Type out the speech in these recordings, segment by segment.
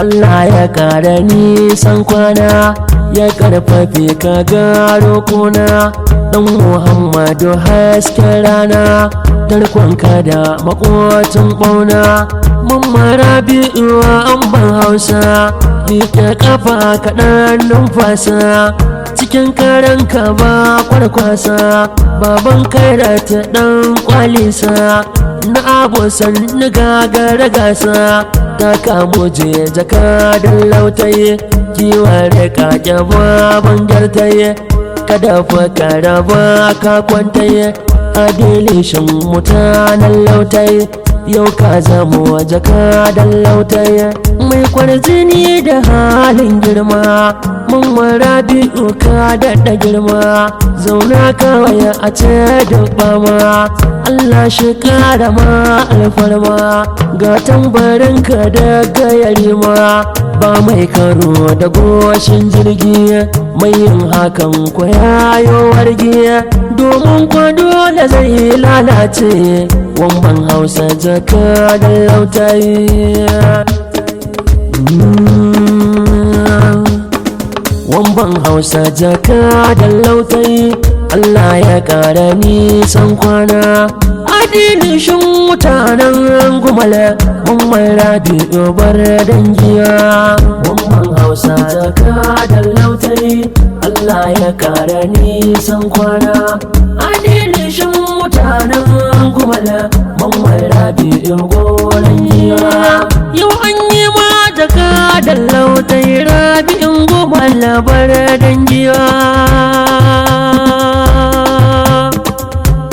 Allah ya ƙara nisan kwana, ya ƙarfafe ka garo kuna, ɗan Muhammadu hasken rana, tarkonka da makocin ɓauna. Mamman Rabi'u amban Hausa, miƙe ƙafa kaɗan numfasa, cikin karanka ba kwarkwasa, baban kairata ɗan kwalisa, na abosan ni gagara gasa, ta kamo je jaka don lautaye, kiwon rika baban gartaye, kada fa ka raba ka kwantaye, adilishin mutanen lautaye, yau ka zamo jaka don lautaye, mai kwarjini da halin girma. Mamman Rabi'u ka daɗa girma, zauna kawai a ce dubba ma, Allah shi kara ma alfarma, ga tambarinka daga yarima, ba mai karo da goshin jirgi, mai yin hakan ko yayo wargi, domin kwa dole zai lalace, wamban Hausa jaka da lautayi. Wamban Hausa jaka da lautai, Allah ya ƙara nisan kwana, adilishin mutanen Gumala, Mamman Rabi'u bar dangiya. Wamban Hausa jaka da lautai, Allah ya ƙara nisan kwana, adilishin mutanen Gumala, Mamman Rabi'u gorangiya. Yau an yi ma jaka da lautai, Rabi'un Gumala bar dangiya.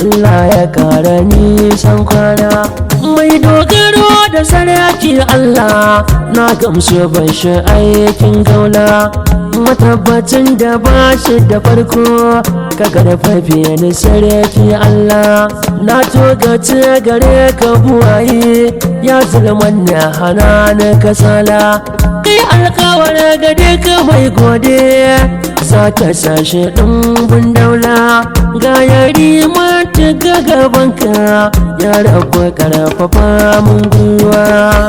Allah ya ƙara nisan kwana, mai dogaro da sarki Allah, na gamsu ban shi aikin gaula, matabbacin da ba shi da farko, ka karfafe ni sarki Allah, na togace gare ka buwaye, ya zulman na hana ni kasala, kai alkawar gade ka mai gode, za ka sashe ɗumbin daula, ga yari mata ga gabanka, ya rabu karfafa mun gwiwa.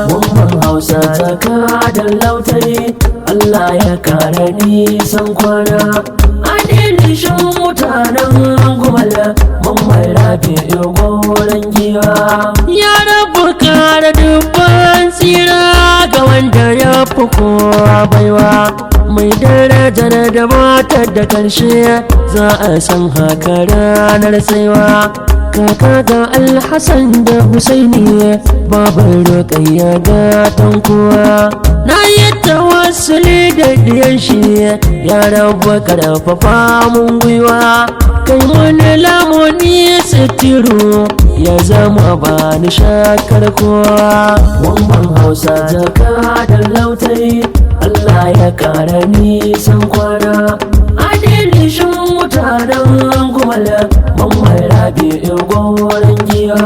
Wamban Hausa jaka da lautai, Allah ya kara nisan kwana, adilishin mutanen Gumala, Mamman Rabi'u gorangiya. Ya rabu kara dubban tsira ga wanda ya fi kowa baiwa, mai darajar da matar da karshe, za a san haka ranar saiwa. Kaka ga Alhassan da Husaini, babar Ruqayya ga tankuwa, na yi tawassuli da diyan shi, ya rabu karfafa mun gwiwa, kai wani lamuni sitiru, ya zama ba ni shakar kowa. Wamban Hausa jaka da lautai, Allah ya ƙara nisan kwana, adilishin mutanen Gumala, Mamman Rabi'u gorangiya.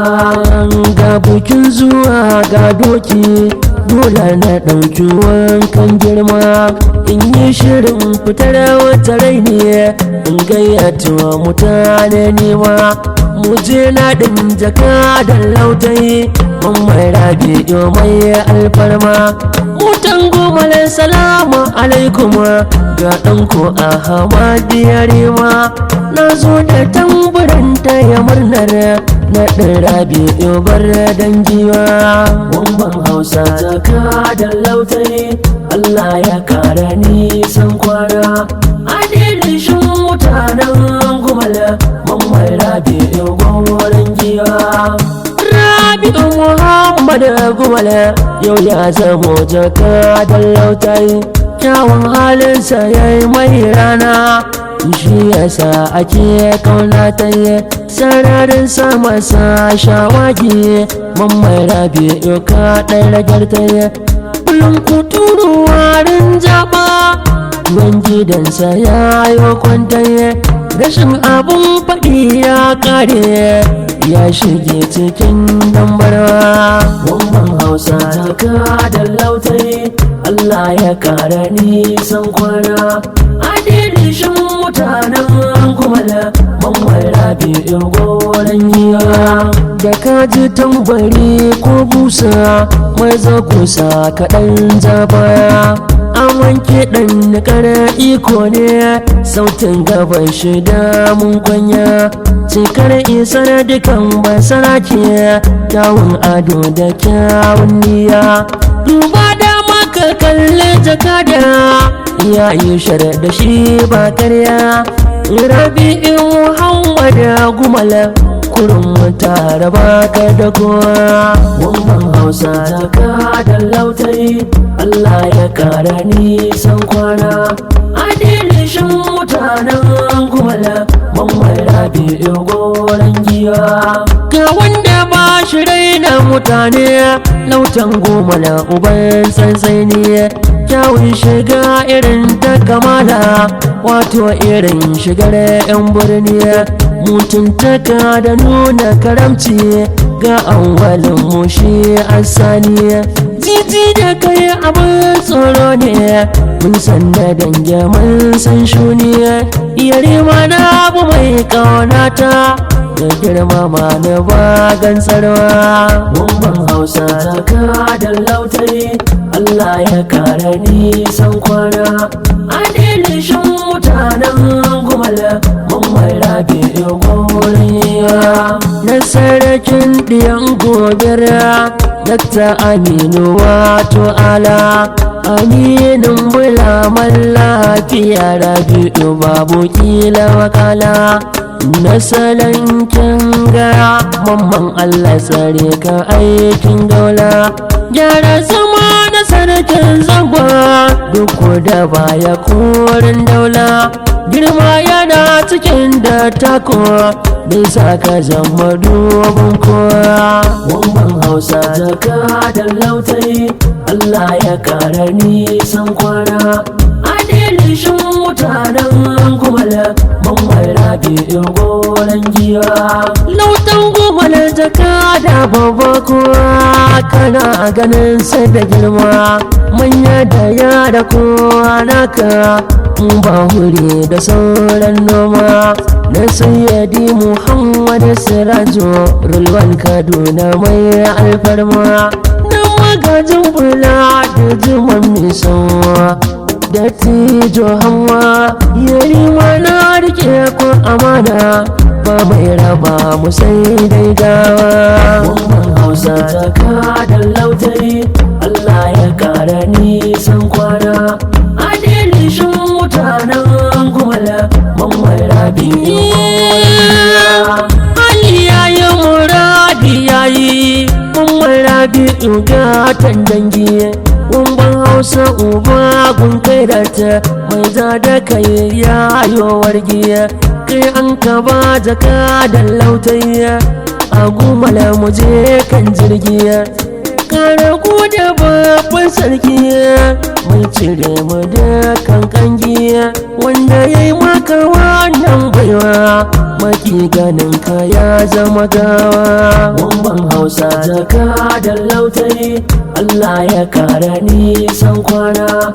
Ga bukin zuwa ga doki, dole na ɗauki wankan girma, in yi shirin fitar wata rai ne, in gayyata mutane nema, mu je naɗin jaka da lautai, Mamman Rabi'u mai alfarma. Mutan Gumala salamu alaikum, ga ɗanku Ahmad Yarima, na zo da tamburan taya murnar naɗin Rabi'u bar dangiwa. Wamban Hausa jaka da lautai, Allah ya ƙara nisan kwana, adilishin mutanen Gumala, Mamman Rabi'u gorangiya. Rabi'u Muhammadu Gumala, yau ya zamo jaka da lautai, kyawun halinsa ya yi mai rana, shi yasa ake kaunata, sararin sama sa shawagi, Mamman Rabi'u ka ɗan ragarta, kullum kuturu warin jaba, tuwon gidansa ya yi kwanta, rashin abun faɗi ya kare, ya shige cikin dambarwa. Wamban Hausa jaka da lautai, Allah ya ƙara nisan kwana, adilishin mutanen kumala mamman rabi'u goran giwa da kaji tambari ko busa maza kusa kaɗan zabaya an wanke ɗan ƙara iko ne sautin gaban shi da mun kwanya cikar isar dukan basara ke kyawun ado da kyawun niyya duba da maka kalli jakada ya yi shara da shi ba karya rabi'u muhammad gumala kurun tare baka da kowa wannan hausa da ka da lautai Allah ya kara nisan kwana adilishin mutanen kumala mamman rabi'u goran giwa ga wanda ba shi raina mutane lautan gomala uban tsantsai ne kyawun shiga irin ta kamala wato irin shigar 'yan birni mutuntaka da nuna karamci ga awalin mushi asani jiji da kai abin tsoro ne mun san da dange mun san shuni yare mana abu mai kaunata da girmama na bagan tsarwa mun hausa ka da lautai Allah ya kara nisan kwana adilishin mutanen kumala mamman rabi'u goran na sarakin ɗiyan gobira dakta aminu wato ala aminin bulaman lafiya rabi'u babu kila wakala na salon kyanga mamman Allah tsare ka aikin daula gyara zama na sarkin zagwa duk da baya korin daula girma yana cikin da tako bisa ka zama dubin kowa wannan hausa da ka da lautai Allah ya kara nisan kwana adilishin mutanen kumala mamman rabi'u goran giwa lautan gumala jaka da babba kowa kana ganin sai da girma manya da yara kowa naka ba hure da sauran noma na sayyadi muhammad sirajo rulwan kaduna mai alfarma na magajin bula da jiman misawa da tijo hamma yari mana rike ko amana ba mai raba mu sai dai gawa wannan hausa da ka da lautai Allah ya kara nisan kwana adilishin mutanen kumala mamman rabi'u Ali yayi muradi yayi mamman rabi'u gatan dangi umban hausa uba gun kai da ta mai da kai yayo wargiya kai an ka ba jaka da lautayya a gumala muje kan jirgiya kare ku da babban sarki mai cire mu da kankangiya wanda ya yi maka wannan baiwa maki ganin ka ya zama gawa wamban hausa da ka da lautai Allah ya kara nisan kwana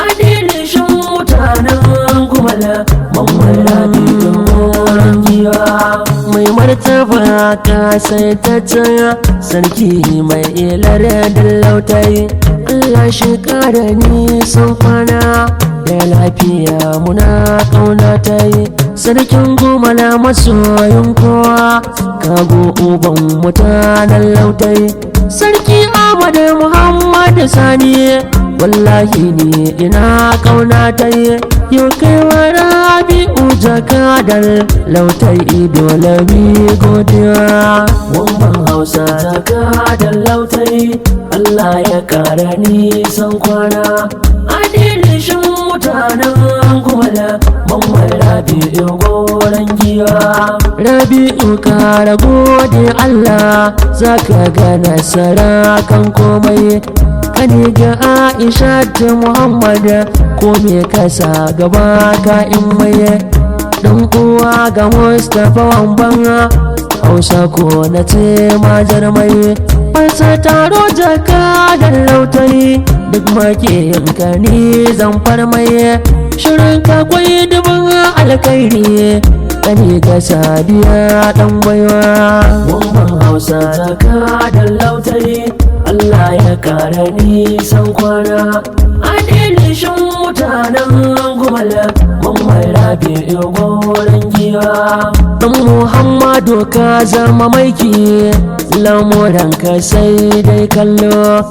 adilishin mutanen kumala mamman rabi'u goran giwa mai martaba ka sai ta tsaya sarki mai ilar da lautai Allah shi kara nisan kwana da lafiya muna kauna ta yi sarkin gumala masoyin kowa kago uban mutanen lautai sarki Ahmadu Muhammadu Sani wallahi ne ina kauna ta yi yau kai wa Rabi'u jakadar lautai dole mi godiya wamban hausa jakadar lautai Allah ya kara nisan kwana adilishin mutanen kumala mamman Rabi'u goran giwa Rabi'u kara gode Allah zaka ga nasara kan komai kani ga Aisha da Muhammad ko me kasa gaba ka in maye dan uwa ga Mustapha wamban hausa ko na ce majar mai fasa taro jaka da lautai duk make yanka ni zan farmaye shirin ka kwai dubin alkhairi kani ga sadiya dan baiwa Mamman Hausa zaka da lautari Allah ya kara nisan kwana adilishin mutanen gumala Mamman Rabi'u goren giwa dan Muhammadu ka zama maiki lamuran ka sai dai kallo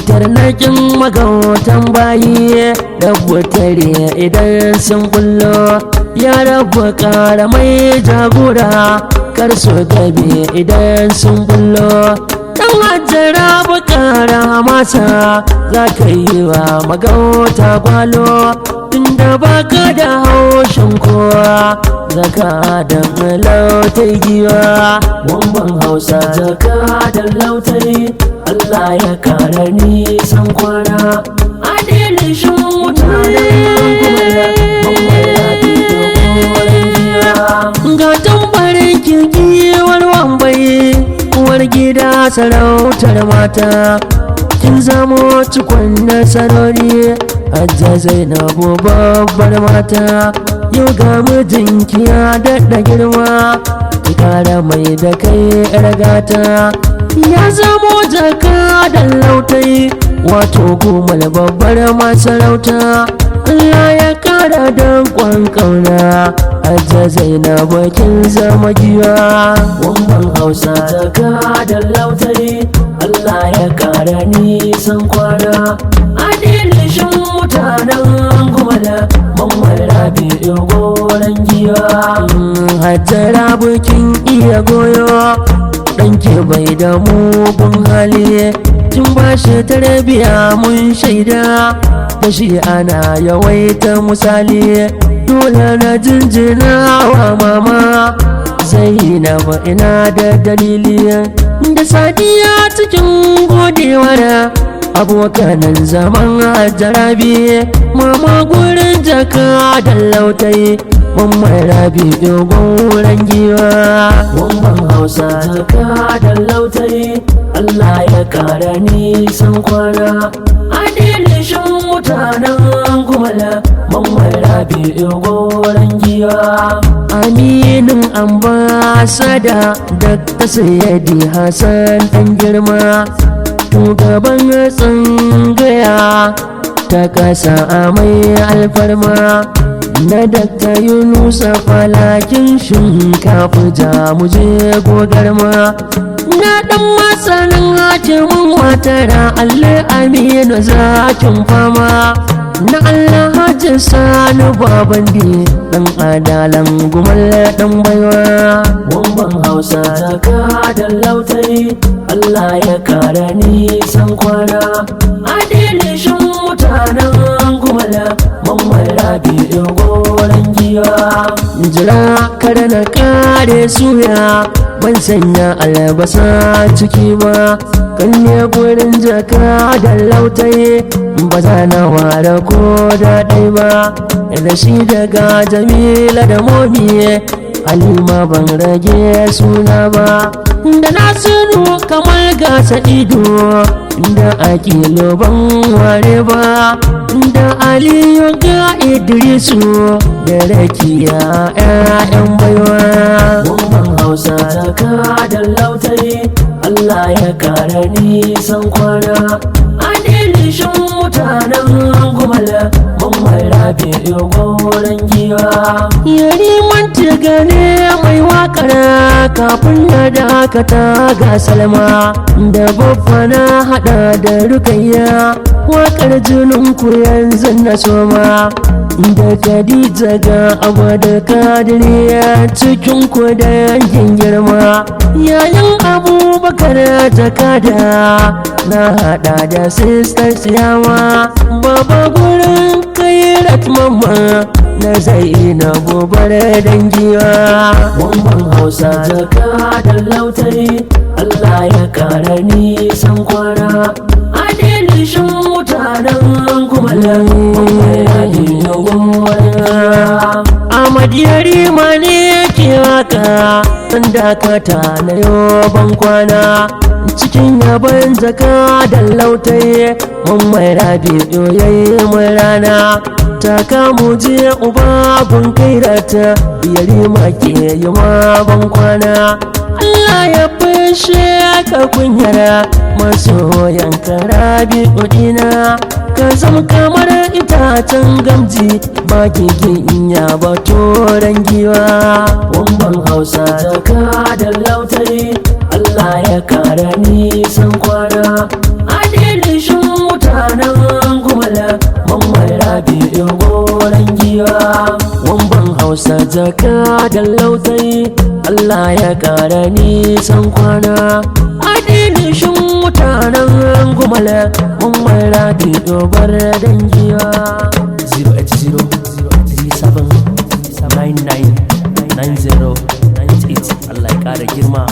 tarnakin magautan bayi rabu tare idan sun kullo ya rabu kara mai jagora kar su gabe idan sun bullo dan hajjara bukara masa za ka yi wa magauta gwalo tunda baka da haushin kowa zaka da lautai giwa Mamman Hausa zaka da lautai Allah ya kara nisan kwana adilishin mutanen gumala Mamman Rabi'u goren giwa ga tambarin kirkiwar wambai uwar gida sarautar mata kin zamo cikon nasarori Hajja Zainabu babbar mata yau ga mijinki ya daɗa girma ki kara mai da kai yar gata ya zamo jaka da lautai wato gumal babbar masarauta Allah ya kara dankon kauna Hajja Zainabu kin zama giwa Mamman Hausa jaka da lautai Allah ya kara nisan kwana adilishin mutanen gumala Mamman Rabi'u goren giwa Hajjara bukin iya goyo ɗanke bai da mugun hali tun ba shi tarbiya mun shaida da shi ana yawaita misali dole na jinjina wa mama Zainabu ina da dalili da sadiya cikin godewar abokanan zaman jarabi mama gurin jaka da lautai Mamman Rabi'u goren giwa Mamman Hausa jaka da lautai Allah ya kara nisan kwana adilishin mutanen gumala Mamman Rabi'u goren giwa aminin ambasada Dr. Sayyidi Hassan dan girma shugaban tsangaya ta kasa a mai alfarma na Dr. Yunusa falakin shinkafa jamuje gogarma na dan masanin hakimin watara Allah Aminu zakin fama na Allah Hajji Sani Babandi dan adalan gumal dan baiwa Mamman Hausa zaka da lautai Allah ya kara nisan kwana adilishin mutanen gumala Mamman Rabi'u goren giwa jira kada na kare suya ban sanya albasa ciki ba kan ne gurin jaka da lautai ba za na ware ko da ɗai ba da shi daga Jamila da Momi Halima ban rage suna ba da Nasiru kamar gasa ido da Akilo ban ware ba da Aliyu ga Idrisu da Rakiya ƴaƴan baiwa Mamman Hausa zaka da lautai Allah ya kara nisan kwana adilishin mutanen gumala Mamman Rabi'u goren giwa Yariman Tigane mai wakar kafin na dakata ga Salma da babba na hada da Rukayya wakar juninku yanzu na soma da Khadija ga Abu da Kadiriya cikin ku da yankin girma yayin Abubakar jakada na hada da Sister Siyama baba gurin Kairat mama na Zainabu bare dangiwa Mamman Hausa jaka da lautai Allah ya kara nisan kwana adilishin mutanen gumala Ahmad Yarima ne yake waka dakata na yoban kwana cikin yaban jaka da lautai Mamman Rabi'u yayi mun rana taka mu je uba gun kairata yari ma ke yi ma ban kwana Allah ya fashe ka kunyara masoyan karabi udina ka zama kamar itacen gamji ba in ya ba toron giwa wamban hausa jaka da lautari Allah ya kara nisan kwana adilishin mutanen gumala mamman rabi goron giwa wamban hausa jaka da lautari Allah ya kara nisan kwana adilishin mutanen gumala mamman rabi goron giwa 080 37 99 90 98 Allah ya kara girma